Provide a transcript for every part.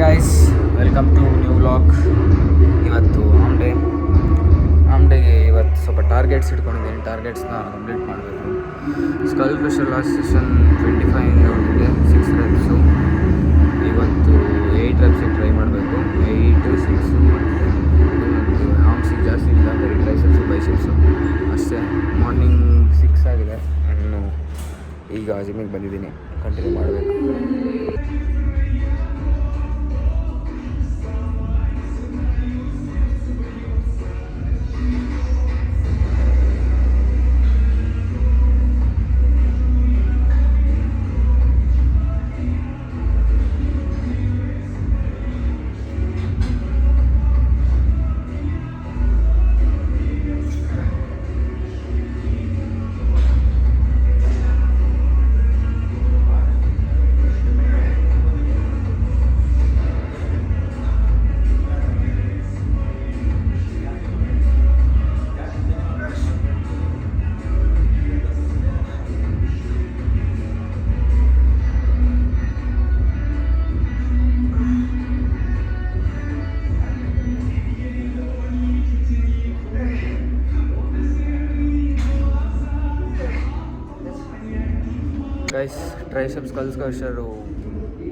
Guys, welcome to new vlog. ಇವತ್ತು ಆಮ್ಡೆಗೆ ಇವತ್ತು ಸ್ವಲ್ಪ ಟಾರ್ಗೆಟ್ಸ್ ಇಟ್ಕೊಂಡಿದ್ದೀನಿ. ಟಾರ್ಗೆಟ್ಸ್ನ ಕಂಪ್ಲೀಟ್ ಮಾಡಬೇಕು. ಸ್ಕಲ್ ಕ್ರಷರ್ ಲಾಸ್ಟ್ ಸೆಷನ್ 25 ಹೊರಟಿದೆ. 6 ರೆಪ್ಸು. ಇವತ್ತು 8 ರೆಪ್ಸಿಗೆ ಟ್ರೈ ಮಾಡಬೇಕು. 8, 6 ಮತ್ತು ಆರ್ಮ್ಸಿಗೆ ಜಾಸ್ತಿ ಇಲ್ಲ, ಬರೀ ಟ್ರೈಸೆಪ್ಸು ಬೈಸೆಪ್ಸು ಅಷ್ಟೇ. ಮಾರ್ನಿಂಗ್ 6 ಆಗಿದೆ. ಇನ್ನು ಈಗ ಜಿಮ್ಮಿಗೆ ಬಂದಿದ್ದೀನಿ, ಕಂಟಿನ್ಯೂ ಮಾಡಬೇಕು. ಗೈಸ್, ಟ್ರೈಸೆಪ್ಸ್ ಸ್ಕಲ್ ಕ್ರಷರು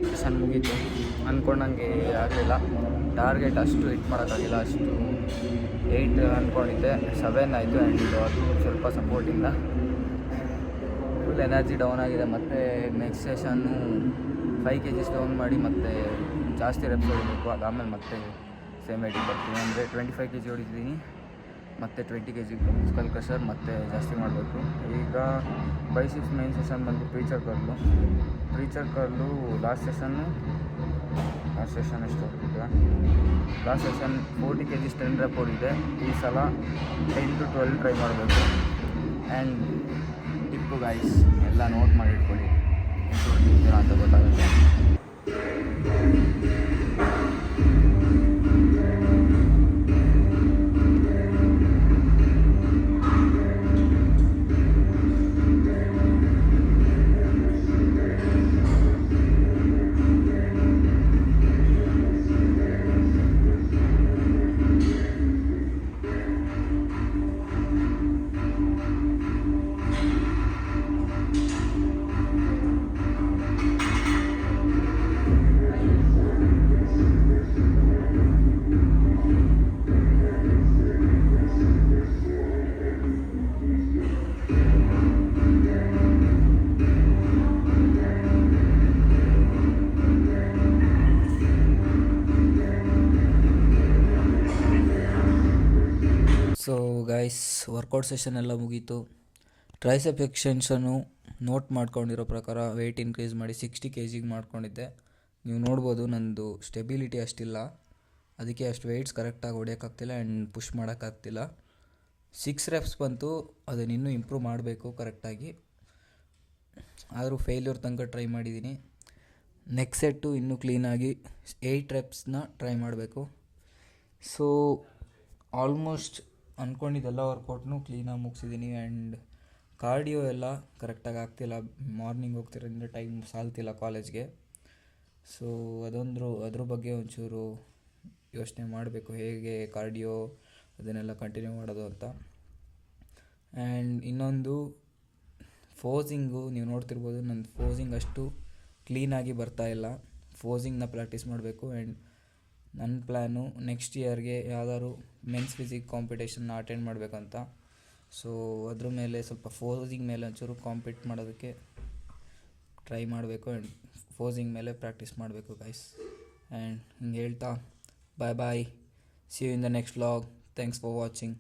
ಸೆಷನ್ ಮುಗೀತು. ಅಂದ್ಕೊಂಡಂಗೆ ಆಗಲಿಲ್ಲ. ಟಾರ್ಗೆಟ್ ಅಷ್ಟು ಹಿಟ್ ಮಾಡೋಕ್ಕಾಗಿಲ್ಲ. ಅಷ್ಟು 8 ಅಂದ್ಕೊಂಡಿದ್ದೆ, 7 ಆಯಿತು. ಆ್ಯಂಡ್ ಅದು ಸ್ವಲ್ಪ ಸಪೋರ್ಟಿಂದ ಫುಲ್ ಎನರ್ಜಿ ಡೌನ್ ಆಗಿದೆ. ಮತ್ತು ನೆಕ್ಸ್ಟ್ ಸೆಷನ್ನು 5 kg ಡೌನ್ ಮಾಡಿ ಮತ್ತೆ ಜಾಸ್ತಿ ರೆಪ್ಸ್ ಹೊಡಿಬೇಕು. ಅದಾದಮೇಲೆ ಮತ್ತೆ ಸೇಮ್ ವೇಟಿಗೆ ಬರ್ತೀನಿ. ಅಂದರೆ 25 kg ಹೊಡಿತೀನಿ, ಮತ್ತು 20 kg ಸ್ಕಲ್ ಕ್ರಷರ್ ಮತ್ತೆ ಜಾಸ್ತಿ ಮಾಡಬೇಕು. ಈಗ ಬೈಸಿಪ್ಸ್ ಮೈನ್ ಸೆಷನ್ ಬಂದು ಪ್ರೀಚರ್ ಕರ್ಲು ಲಾಸ್ಟ್ ಸೆಷನ್ ಎಷ್ಟು ಹೊಡಿದೆ? ಲಾಸ್ಟ್ ಸೆಷನ್ 40 kg 10 ರೆಪ್ ಹೊಡಿದೆ. ಈ ಸಲ 10 to 12 ಟ್ರೈ ಮಾಡಬೇಕು. ಆ್ಯಂಡ್ ಟಿಪ್ಪು ಗೈಸ್, ಎಲ್ಲ ನೋಟ್ ಮಾಡಿ ಇಟ್ಕೊಳ್ಳಿ, ಎಷ್ಟು ಹೊಡಿತೀರಾ ಅಂತ ಗೊತ್ತಾಗುತ್ತೆ. ಸೊ ಗೈಸ್, ವರ್ಕೌಟ್ ಸೆಷನ್ ಎಲ್ಲ ಮುಗೀತು. ಟ್ರೈಸೆಪ್ ಎಕ್ಸ್ಟೆನ್ಷನ್ನು ನೋಟ್ ಮಾಡ್ಕೊಂಡಿರೋ ಪ್ರಕಾರ ವೆಯ್ಟ್ ಇನ್ಕ್ರೀಸ್ ಮಾಡಿ 60 kg ಮಾಡ್ಕೊಂಡಿದ್ದೆ. ನೀವು ನೋಡ್ಬೋದು ನಂದು ಸ್ಟೆಬಿಲಿಟಿ ಅಷ್ಟಿಲ್ಲ, ಅದಕ್ಕೆ ಅಷ್ಟು ವೆಯ್ಟ್ಸ್ ಕರೆಕ್ಟಾಗಿ ಹೊಡೆಯೋಕ್ಕಾಗ್ತಿಲ್ಲ ಆ್ಯಂಡ್ ಪುಷ್ ಮಾಡೋಕ್ಕಾಗ್ತಿಲ್ಲ. 6 ರೆಪ್ಸ್ ಬಂತು, ಅದನ್ನು ಇನ್ನೂ ಇಂಪ್ರೂವ್ ಮಾಡಬೇಕು ಕರೆಕ್ಟಾಗಿ. ಆದರೂ ಫೇಲ್ಯೂರ್ ತನಕ ಟ್ರೈ ಮಾಡಿದ್ದೀನಿ. ನೆಕ್ಸ್ಟ್ ಸೆಟ್ಟು ಇನ್ನೂ ಕ್ಲೀನಾಗಿ 8 ರೆಪ್ಸ್ನ ಟ್ರೈ ಮಾಡಬೇಕು. ಸೊ ಆಲ್ಮೋಸ್ಟ್ ಅಂದ್ಕೊಂಡಿದ್ದೆಲ್ಲ ವರ್ಕೌಟ್ನು ಕ್ಲೀನಾಗಿ ಮುಗಿಸಿದ್ದೀನಿ. ಆ್ಯಂಡ್ ಕಾರ್ಡಿಯೋ ಎಲ್ಲ ಕರೆಕ್ಟಾಗಿ ಆಗ್ತಿಲ್ಲ. ಮಾರ್ನಿಂಗ್ ಹೋಗ್ತಿರೋದ್ರಿಂದ ಟೈಮ್ ಸಾಲ್ತಿಲ್ಲ ಕಾಲೇಜ್ಗೆ. ಸೊ ಅದ್ರ ಬಗ್ಗೆ ಒಂಚೂರು ಯೋಚನೆ ಮಾಡಬೇಕು, ಹೇಗೆ ಕಾರ್ಡಿಯೋ ಅದನ್ನೆಲ್ಲ ಕಂಟಿನ್ಯೂ ಮಾಡೋದು ಅಂತ. ಆ್ಯಂಡ್ ಇನ್ನೊಂದು ಫೋಸಿಂಗು, ನೀವು ನೋಡ್ತಿರ್ಬೋದು ನನ್ನ ಫೋಸಿಂಗ್ ಅಷ್ಟು ಕ್ಲೀನಾಗಿ ಬರ್ತಾಯಿಲ್ಲ. ಫೋಸಿಂಗ್ನ ಪ್ರಾಕ್ಟೀಸ್ ಮಾಡಬೇಕು. ಆ್ಯಂಡ್ ನನ್ನ ಪ್ಲ್ಯಾನು ನೆಕ್ಸ್ಟ್ ಇಯರ್ಗೆ ಯಾವ್ದಾದ್ರು ಮೆನ್ಸ್ ಫಿಸಿಕ್ ಕಾಂಪಿಟೇಷನ್ನ ಅಟೆಂಡ್ ಮಾಡಬೇಕಂತ. ಸೊ ಅದ್ರ ಮೇಲೆ ಸ್ವಲ್ಪ ಫೋಸಿಂಗ್ ಮೇಲೆ ಒಂಚೂರು ಕಾಂಪೀಟ್ ಮಾಡೋದಕ್ಕೆ ಟ್ರೈ ಮಾಡಬೇಕು. ಆ್ಯಂಡ್ ಫೋಸಿಂಗ್ ಮೇಲೆ ಪ್ರಾಕ್ಟೀಸ್ ಮಾಡಬೇಕು ಗೈಸ್. ಆ್ಯಂಡ್ ಹಿಂಗೆ ಹೇಳ್ತಾ bye, see you in the next vlog. Thanks for watching.